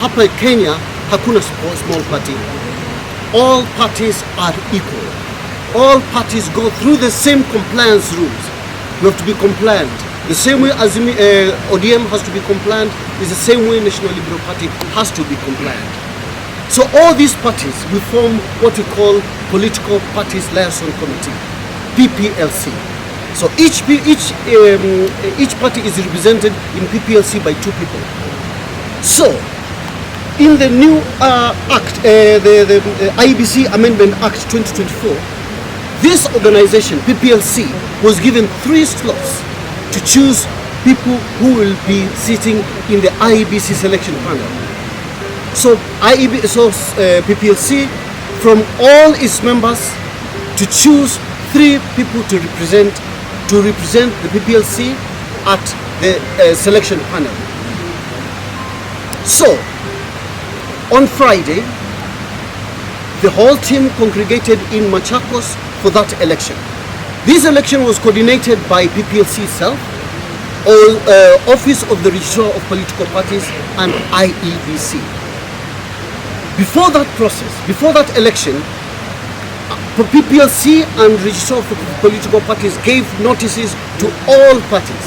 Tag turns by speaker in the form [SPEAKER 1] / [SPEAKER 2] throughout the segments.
[SPEAKER 1] Hapa Kenya hakuna small party. All parties are equal. All parties go through the same compliance rules. You have to be compliant. The same way as ODM has to be compliant is the same way National Liberal Party has to be compliant. So all these parties will form what we call Political Parties Liaison Committee, PPLC. So each party is represented in PPLC by 2 people. So in the new act, the IEBC Amendment Act 2024, this organization, PPLC, was given 3 slots to choose people who will be sitting in the IEBC selection panel. So PPLC, from all its members, to choose 3 people to represent the PPLC at the selection panel. So on Friday, the whole team congregated in Machakos for that election. This election was coordinated by PPLC itself, Office of the Registrar of Political Parties, and IEBC. Before that process, before that election, PPLC and Registrar of Political Parties gave notices to all parties.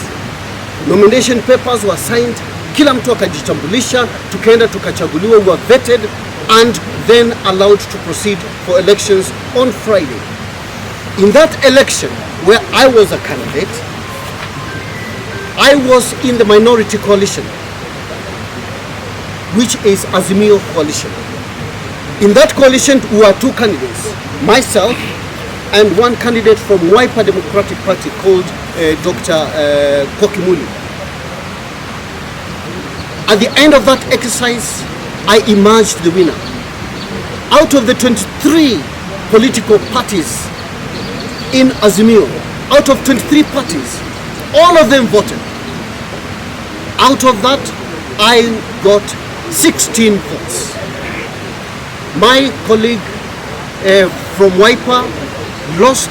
[SPEAKER 1] Nomination papers were signed, kila mtu akajitambulisha, tukaenda tukachaguliwa, were vetted and then allowed to proceed for elections on Friday. In that election, where I was a candidate, I was in the minority coalition, which is Azimio Coalition. In that coalition, we were 2 candidates, myself and 1 candidate from Wewe Democratic Party called Dr. Koki Muli. At the end of that exercise, I emerged the winner. Out of the 23 political parties in Azimio, out of 23 parties, all of them voted. Out of that, I got 16 votes. My colleague from Wewe lost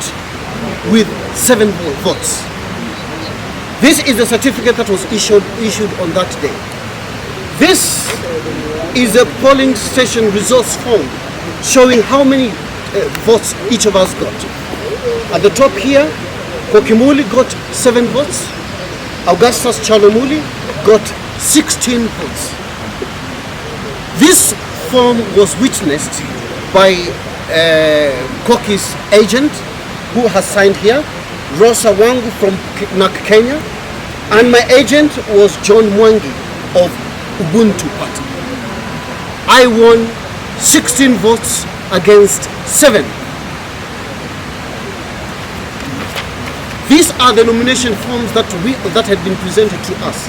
[SPEAKER 1] with 7 votes. This is the certificate that was issued on that day. This is a polling station results form showing how many votes each of us got. At the top here, Koki Muli got 7 votes. Augustus Kyalo Muli got 16 votes. This form was witnessed by Koki's agent, who has signed here, Rosa Wangu from Kenya, and my agent was John Mwangi of Ubuntu Party. I won 16 votes against 7. These are the nomination forms that had been presented to us.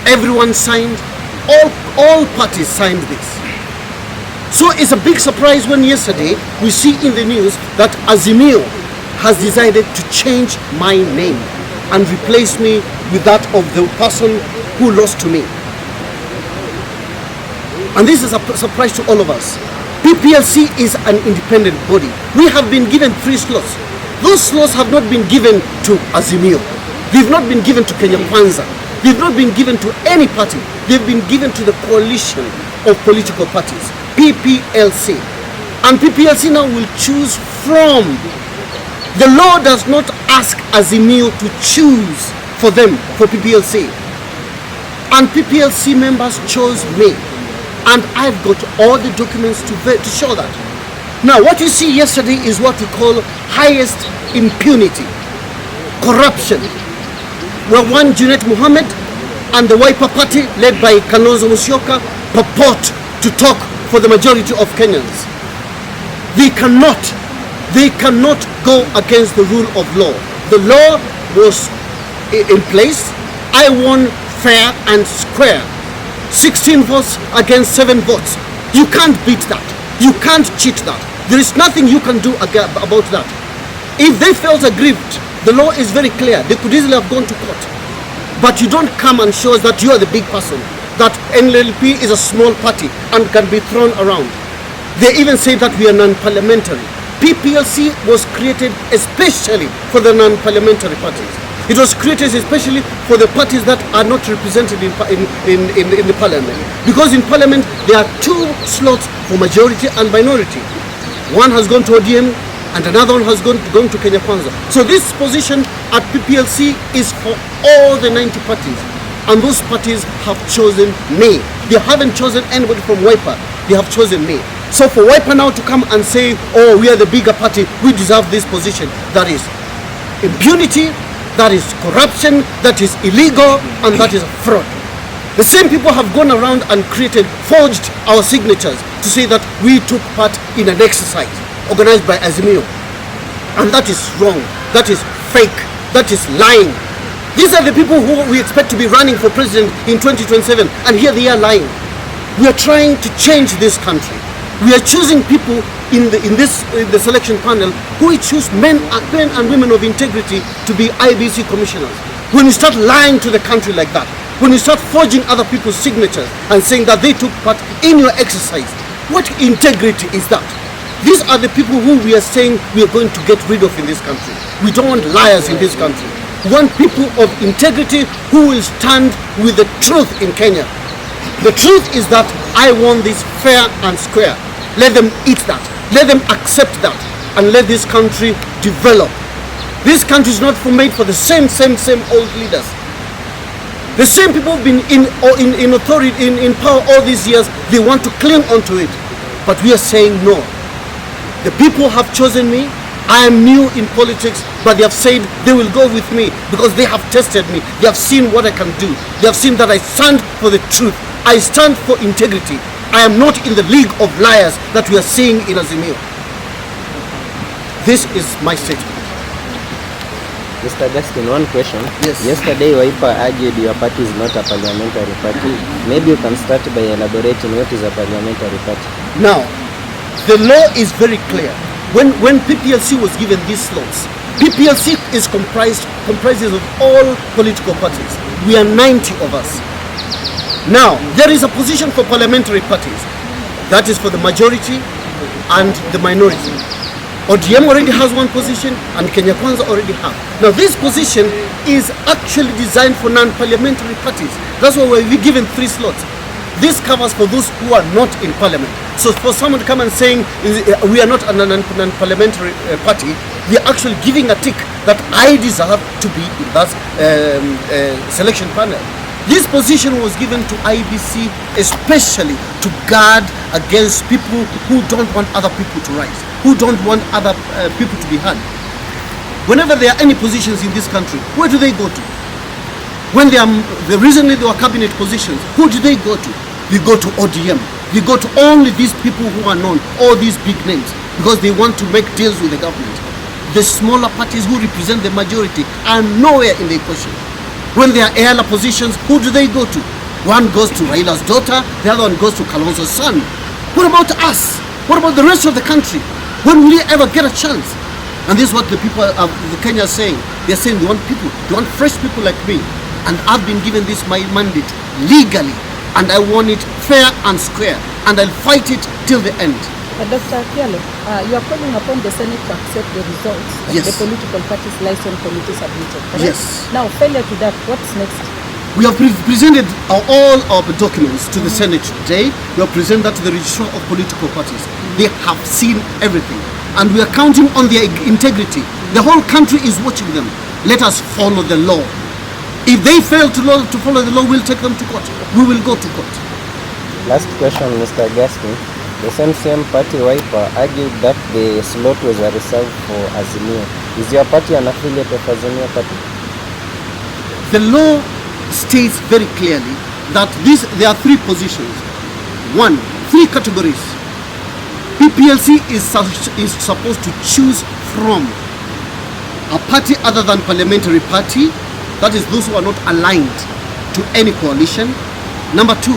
[SPEAKER 1] Everyone signed, all parties signed this. So it's a big surprise when yesterday we see in the news that Azimio has decided to change my name and replace me with that of the person who lost to me. And this is a surprise to all of us. PPLC is an independent body. We have been given 3 slots. Those slots have not been given to Azimio. They've not been given to Kenya Kwanza. They've not been given to any party. They've been given to the coalition of political parties, PPLC. And PPLC now will choose from. The law does not ask Azimio to choose for them, for PPLC. And PPLC members chose me. And I've got all the documents to show that. Now, what you see yesterday is what we call highest impunity, corruption, where one Junet Mohammed and the Wewe Party, led by Kalonzo Musyoka, purport to talk for the majority of Kenyans. They cannot go against the rule of law. The law was in place. I won fair and square. 16 votes against 7 votes. You can't beat that. You can't cheat that. There is nothing you can do about that. If they felt aggrieved, the law is very clear. They could easily have gone to court. But you don't come and show us that you are the big person, that NLP is a small party and can be thrown around. They even say that we are non-parliamentary. PPLC was created especially for the non-parliamentary parties. It was created especially for the parties that are not represented in the parliament. Because in parliament, there are 2 slots for majority and minority. One has gone to ODM and another one has gone to Kenya Kwanza. So this position at PPLC is for all the 90 parties. And those parties have chosen me. They haven't chosen anybody from Wiper. They have chosen me. So for Wiper now to come and say, oh, we are the bigger party, we deserve this position, that is impunity, that is corruption, that is illegal, and that is fraud. The same people have gone around and forged our signatures to say that we took part in an exercise organized by Azimio. And that is wrong, that is fake, that is lying. These are the people who we expect to be running for president in 2027, and here they are lying. We are trying to change this country. We are choosing people in the selection panel who choose men and women of integrity to be IEBC commissioners. When you start lying to the country like that, when you start forging other people's signatures and saying that they took part in your exercise, what integrity is that? These are the people who we are saying we are going to get rid of in this country. We don't want liars in this country. We want people of integrity who will stand with the truth in Kenya. The truth is that I want this fair and square. Let them eat that. Let them accept that. And let this country develop. This country is not made for the same old leaders. The same people have been in authority, in power all these years. They want to cling onto it. But we are saying no. The people have chosen me. I am new in politics, but they have said they will go with me because they have tested me. They have seen what I can do. They have seen that I stand for the truth. I stand for integrity. I am not in the league of liars that we are seeing in Azimio. This is my statement.
[SPEAKER 2] Mr. Augustine, one question.
[SPEAKER 1] Yes.
[SPEAKER 2] Yesterday, Wiper argued your party is not a parliamentary party. Maybe you can start by elaborating what is a parliamentary party.
[SPEAKER 1] Now, the law is very clear. When PPLC was given these slots, PPLC is comprises of all political parties. We are 90 of us. Now, there is a position for parliamentary parties. That is for the majority and the minority. ODM already has one position and Kenya Kwanza already have. Now, this position is actually designed for non-parliamentary parties. That's why we're given 3 slots. This covers for those who are not in parliament. So for someone to come and saying we are not a non-parliamentary party, we are actually giving a tick that I deserve to be in that selection panel. This position was given to IEBC especially to guard against people who don't want other people to rise, who don't want other people to be heard. Whenever there are any positions in this country, where do they go to? When recently there were cabinet positions, who do they go to? They go to ODM. They go to only these people who are known, all these big names, because they want to make deals with the government. The smaller parties who represent the majority are nowhere in the equation. When there are airline positions, who do they go to? One goes to Raila's daughter, the other one goes to Kalonzo's son. What about us? What about the rest of the country? When will we ever get a chance? And this is what the people of Kenya are saying. They're saying they want people, they want fresh people like me. And I've been given this my mandate legally. And I want it fair and square. And I'll fight it till the end.
[SPEAKER 3] Dr. Kyalo, you are calling upon the Senate to accept the results of
[SPEAKER 1] Yes.
[SPEAKER 3] the political parties license committee submitted. Correct?
[SPEAKER 1] Yes.
[SPEAKER 3] Now, failure to that, what's next?
[SPEAKER 1] We have presented all our documents to the Senate today. We have presented that to the registrar of political parties. They have seen everything. And we are counting on their integrity. The whole country is watching them. Let us follow the law. If they fail to follow the law, we'll take them to court. We will go to court.
[SPEAKER 2] Last question, Mr. Augustine. The same party, Wiper, argued that the slot was a reserve for Azimio. Is your party an affiliate of Azimio party?
[SPEAKER 1] The law states very clearly that there are 3 positions. 1, 3 categories. PPLC is supposed to choose from a party other than parliamentary party, that is those who are not aligned to any coalition. Number 2,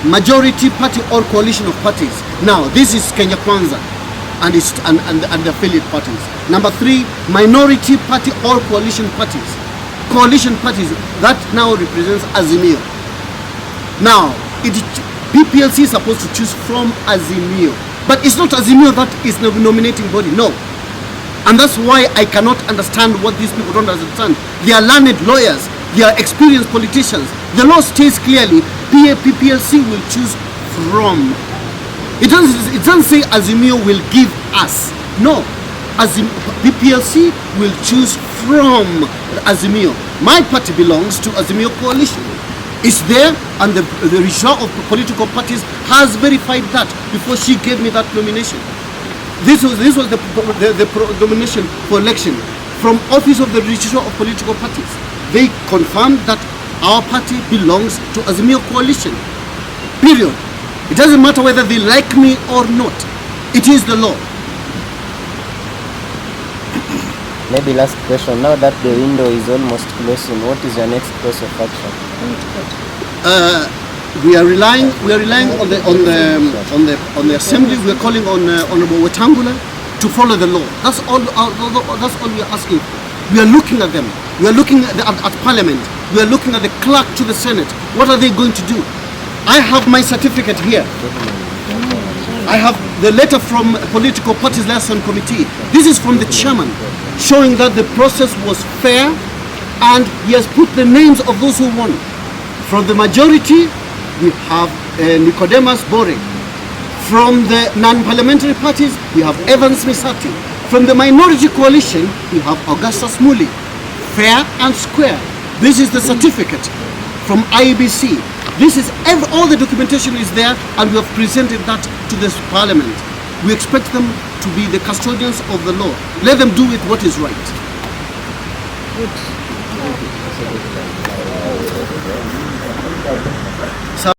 [SPEAKER 1] majority party or coalition of parties. Now, this is Kenya Kwanza and the affiliate parties. Number 3, minority party or coalition parties. Coalition parties, that now represents Azimio. Now, PPLC is supposed to choose from Azimio. But it's not Azimio that is the nominating body, no. And that's why I cannot understand what these people don't understand. They are learned lawyers. They are experienced politicians. The law states clearly, PPLC will choose from. It doesn't say Azimio will give us. No. PPLC will choose from Azimio. My party belongs to Azimio Coalition. It's there, and the registrar of political parties has verified that before she gave me that nomination. This was the nomination for election from office of the registrar of political parties. They confirmed that our party belongs to Azimio Coalition. Period. It doesn't matter whether they like me or not. It is the law.
[SPEAKER 2] Maybe last question. Now that the window is almost closing, what is your next course of action?
[SPEAKER 1] We are relying on the assembly. We are calling on Honorable Wetangula to follow the law. That's all we are asking. We are looking at them. We are looking at Parliament. We are looking at the clerk to the Senate. What are they going to do? I have my certificate here. I have the letter from Political Parties Liaison Committee. This is from the chairman, showing that the process was fair, and he has put the names of those who won. From the majority, we have Nicodemus Bore. From the non-parliamentary parties, we have Evans Msaliti. From the minority coalition, we have Augustus Muli. Fair and square. This is the certificate from IEBC. This is all the documentation is there, and we have presented that to this parliament. We expect them to be the custodians of the law. Let them do it what is right. Good.